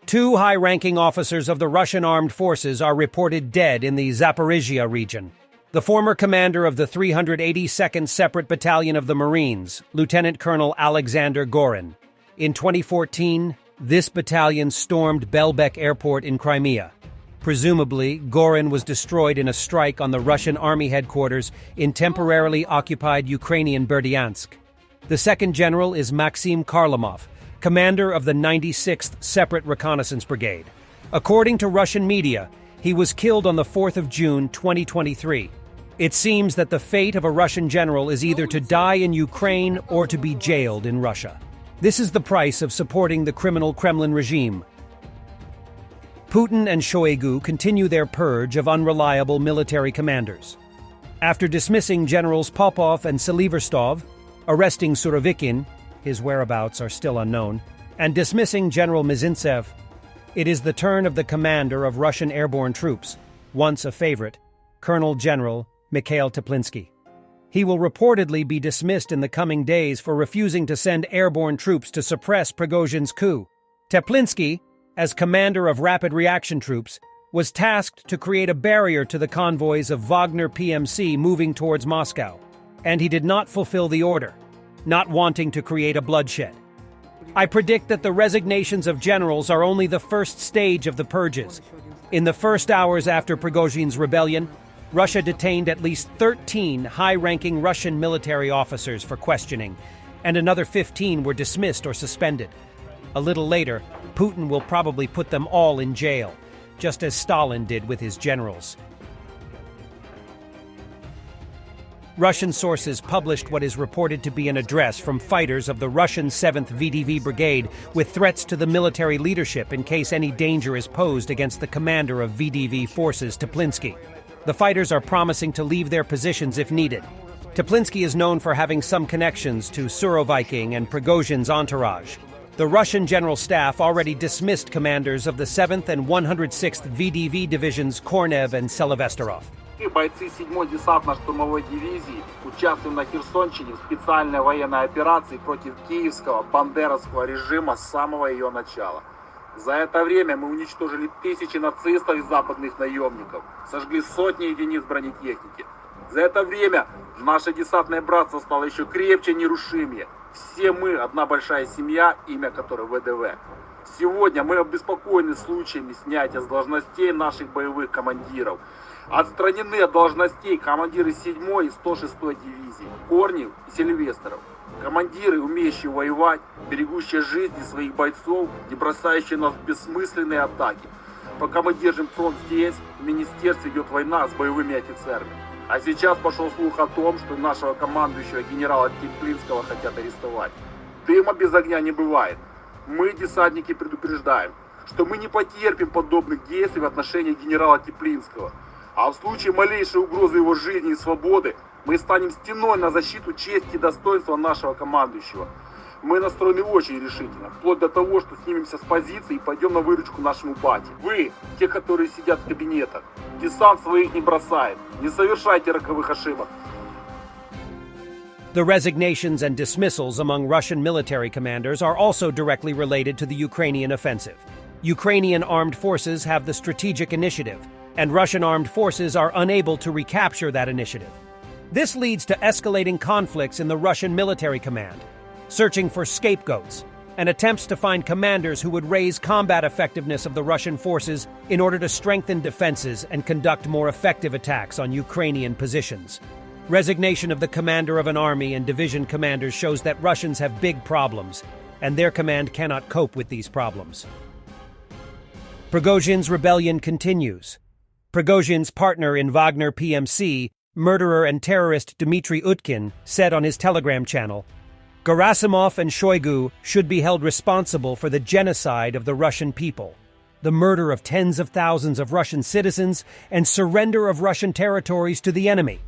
Two high-ranking officers of the Russian armed forces are reported dead in the Zaporizhia region. The former commander of the 382nd Separate Battalion of the Marines, Lieutenant Colonel Alexander Gorin. In 2014, this battalion stormed Belbek Airport in Crimea. Presumably, Gorin was destroyed in a strike on the Russian army headquarters in temporarily occupied Ukrainian Berdyansk. The second general is Maxim Kharlamov, commander of the 96th Separate Reconnaissance Brigade. According to Russian media, he was killed on the 4th of June 2023. It seems that the fate of a Russian general is either to die in Ukraine or to be jailed in Russia. This is the price of supporting the criminal Kremlin regime. Putin and Shoigu continue their purge of unreliable military commanders. After dismissing Generals Popov and Seliverstov, arresting Surovikin, his whereabouts are still unknown, and dismissing General Mizintsev, it is the turn of the commander of Russian airborne troops, once a favorite, Colonel General Mikhail Teplinsky. He will reportedly be dismissed in the coming days for refusing to send airborne troops to suppress Prigozhin's coup. Teplinsky, as commander of rapid reaction troops, was tasked to create a barrier to the convoys of Wagner PMC moving towards Moscow, and he did not fulfill the order, not wanting to create a bloodshed. I predict that the resignations of generals are only the first stage of the purges. In the first hours after Prigozhin's rebellion, Russia detained at least 13 high-ranking Russian military officers for questioning, and another 15 were dismissed or suspended. A little later, Putin will probably put them all in jail, just as Stalin did with his generals. Russian sources published what is reported to be an address from fighters of the Russian 7th VDV Brigade with threats to the military leadership in case any danger is posed against the commander of VDV forces, Teplinsky. The fighters are promising to leave their positions if needed. Teplinsky is known for having some connections to Surovikin and Prigozhin's entourage. The Russian General Staff already dismissed commanders of the 7th and 106th VDV divisions Kornev and Seliverstov. Бойцы 7-й десантно-штурмовой дивизии участвуем на Херсонщине в специальной военной операции против киевского бандеровского режима с самого ее начала. За это время мы уничтожили тысячи нацистов и западных наемников, сожгли сотни единиц бронетехники. За это время наше десантное братство стало еще крепче и нерушимее. Все мы одна большая семья, имя которой ВДВ. Сегодня мы обеспокоены случаями снятия с должностей наших боевых командиров. Отстранены от должностей командиры 7-й и 106-й дивизии, Корнев и Сильвестров. Командиры, умеющие воевать, берегущие жизни своих бойцов, не бросающие нас в бессмысленные атаки. Пока мы держим фронт здесь, в министерстве идет война с боевыми офицерами. А сейчас пошел слух о том, что нашего командующего генерала Теплинского хотят арестовать. Дыма без огня не бывает. Мы, десантники, предупреждаем, что мы не потерпим подобных действий в отношении генерала Теплинского. А в случае малейшей угрозы его жизни и свободы, мы станем стеной на защиту чести и достоинства нашего командующего. Мы настроены очень решительно, вплоть до того, что снимемся с позиции и пойдем на выручку нашему бате. Вы, те, которые сидят в кабинетах, десант своих не бросает, не совершайте роковых ошибок. The resignations and dismissals among Russian military commanders are also directly related to the Ukrainian offensive. Ukrainian armed forces have the strategic initiative, and Russian armed forces are unable to recapture that initiative. This leads to escalating conflicts in the Russian military command, searching for scapegoats, and attempts to find commanders who would raise combat effectiveness of the Russian forces in order to strengthen defenses and conduct more effective attacks on Ukrainian positions. Resignation of the commander of an army and division commanders shows that Russians have big problems, and their command cannot cope with these problems. Prigozhin's rebellion continues. Prigozhin's partner in Wagner PMC, murderer and terrorist Dmitry Utkin, said on his Telegram channel, Gerasimov and Shoigu should be held responsible for the genocide of the Russian people, the murder of tens of thousands of Russian citizens, and surrender of Russian territories to the enemy.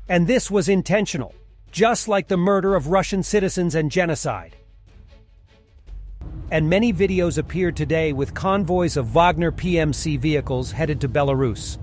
And this was intentional, just like the murder of Russian citizens and genocide. And many videos appeared today with convoys of Wagner PMC vehicles headed to Belarus.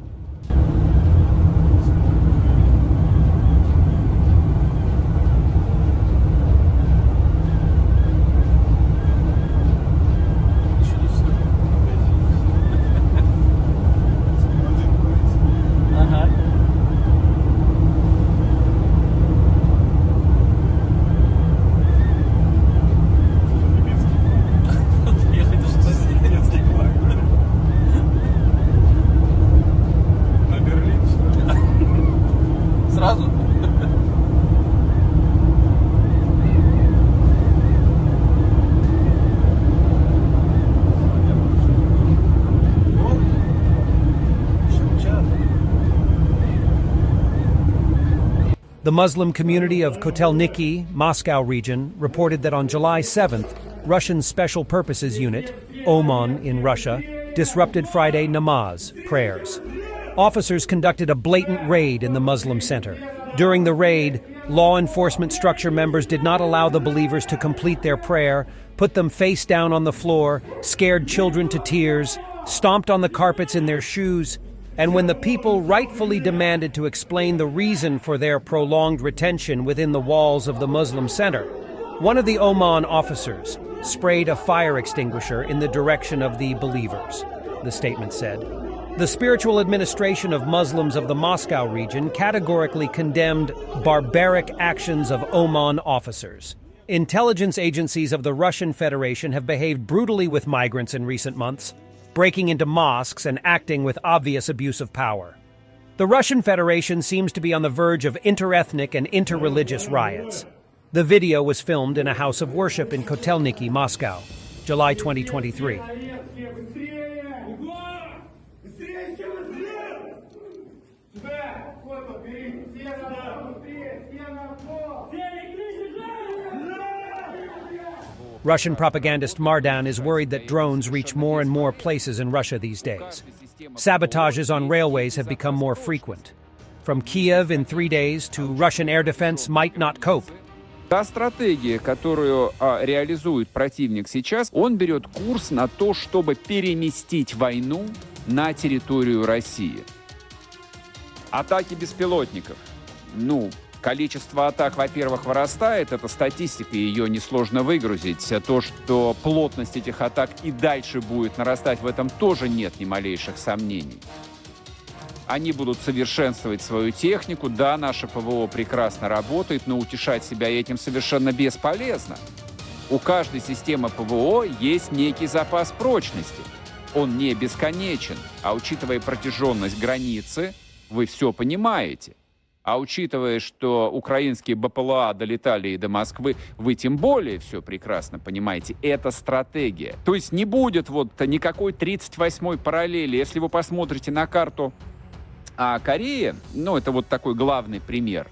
The Muslim community of Kotelniki, Moscow region, reported that on July 7th, Russian Special Purposes Unit, OMON in Russia, disrupted Friday namaz, prayers. Officers conducted a blatant raid in the Muslim center. During the raid, law enforcement structure members did not allow the believers to complete their prayer, put them face down on the floor, scared children to tears, stomped on the carpets in their shoes, and when the people rightfully demanded to explain the reason for their prolonged retention within the walls of the Muslim center, one of the Oman officers sprayed a fire extinguisher in the direction of the believers, the statement said. The spiritual administration of Muslims of the Moscow region categorically condemned barbaric actions of Oman officers. Intelligence agencies of the Russian Federation have behaved brutally with migrants in recent months, breaking into mosques and acting with obvious abuse of power. The Russian Federation seems to be on the verge of interethnic and interreligious riots. The video was filmed in a house of worship in Kotelniki, Moscow, July 2023. Russian propagandist Mardan is worried that drones reach more and more places in Russia these days. Sabotages on railways have become more frequent. From Kiev in 3 days to Russian air defense might not cope. Та стратегия, которую реализует противник сейчас, он берет курс на то, чтобы переместить войну на территорию России. Атаки беспилотников. Количество атак, во-первых, вырастает, это статистика, ее несложно выгрузить. То, что плотность этих атак и дальше будет нарастать, в этом тоже нет ни малейших сомнений. Они будут совершенствовать свою технику. Да, наше ПВО прекрасно работает, но утешать себя этим совершенно бесполезно. У каждой системы ПВО есть некий запас прочности. Он не бесконечен, а учитывая протяженность границы, вы все понимаете. А учитывая, что украинские БПЛА долетали и до Москвы, вы тем более все прекрасно понимаете. Это стратегия. То есть не будет никакой 38-й параллели. Если вы посмотрите на карту Кореи, это такой главный пример.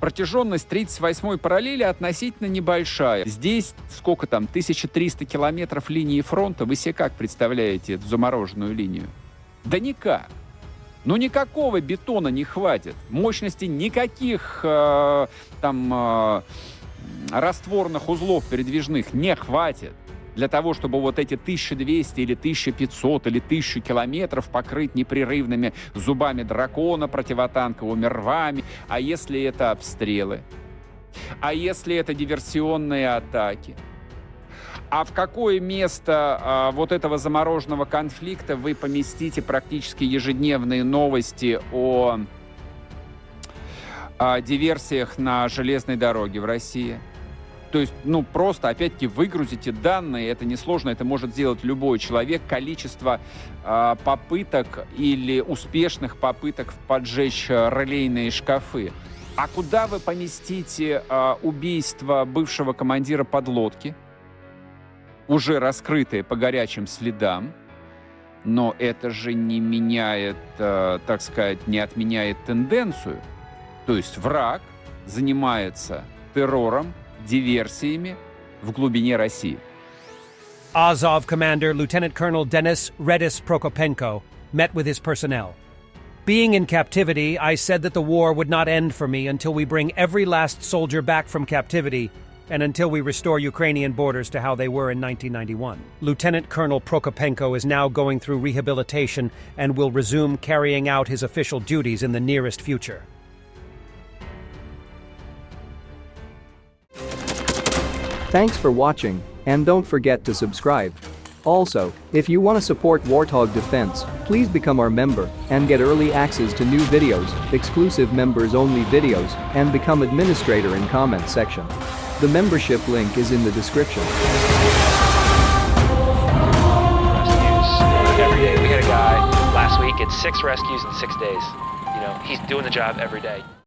Протяженность 38-й параллели относительно небольшая. Здесь 1300 километров линии фронта. Вы себе как представляете эту замороженную линию? Да никак. Никакого бетона не хватит. Мощности никаких растворных узлов передвижных не хватит для того, чтобы эти 1200 или 1500 или 1000 километров покрыть непрерывными зубами дракона, противотанковыми рвами. А если это обстрелы? А если это диверсионные атаки? А в какое место этого замороженного конфликта вы поместите практически ежедневные новости о диверсиях на железной дороге в России? То есть, просто, опять-таки, выгрузите данные, это несложно, это может сделать любой человек. Количество попыток или успешных попыток поджечь релейные шкафы. А куда вы поместите убийство бывшего командира подлодки? Уже раскрытые по горячим следам, но это же не меняет, не отменяет тенденцию. То есть враг занимается террором, диверсиями в глубине России. Azov commander Lieutenant Colonel Denis Redis Prokopenko met with his personnel. Being in captivity, I said that the war would not end for me until we bring every last soldier back from captivity and until we restore Ukrainian borders to how they were in 1991. Lieutenant Colonel Prokopenko is now going through rehabilitation and will resume carrying out his official duties in the nearest future. Thanks for watching, and don't forget to subscribe. Also, if you want to support Warthog Defense, please become our member and get early access to new videos, exclusive members-only videos, and become administrator in comment section. The membership link is in the description. Rescues every day. We had a guy last week at 6 rescues in 6 days. He's doing the job every day.